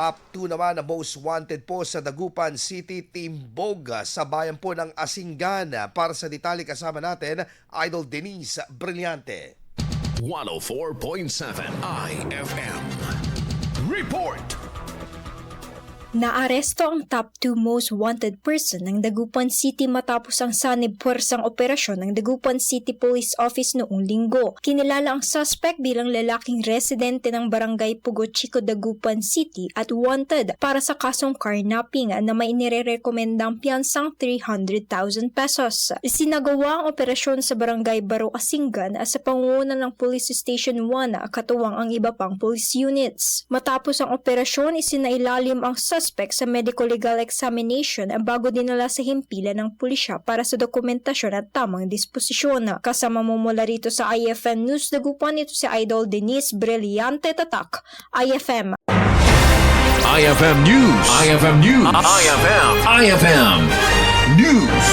Up to naman na most wanted po sa Dagupan City, Timbog, sa bayan po ng Asingan. Para sa detalye kasama natin, Idol Denise Brillante. 104.7 IFM. Report! Naaresto ang top 2 most wanted person ng Dagupan City matapos ang sanib puwersang operasyon ng Dagupan City Police Office noong linggo. Kinilala ang suspect bilang lalaking residente ng barangay Pugo Chico, Dagupan City at wanted para sa kasong carnapping na may inirerekomendang piyansang 300,000 pesos. Isinagawa ang operasyon sa barangay Baro, Asingan sa pangunguna ng Police Station 1 katuwang ang iba pang police units. Matapos ang operasyon, isinailalim ang suspect sa medical legal examination bago dinala sa himpilan ng pulisya para sa dokumentasyon at tamang disposisyon. Kasama mo mula rito sa IFM News Dagupan, ito si Idol Denise Brillante, Tatak, IFM. IFM News. IFM News. IFM News.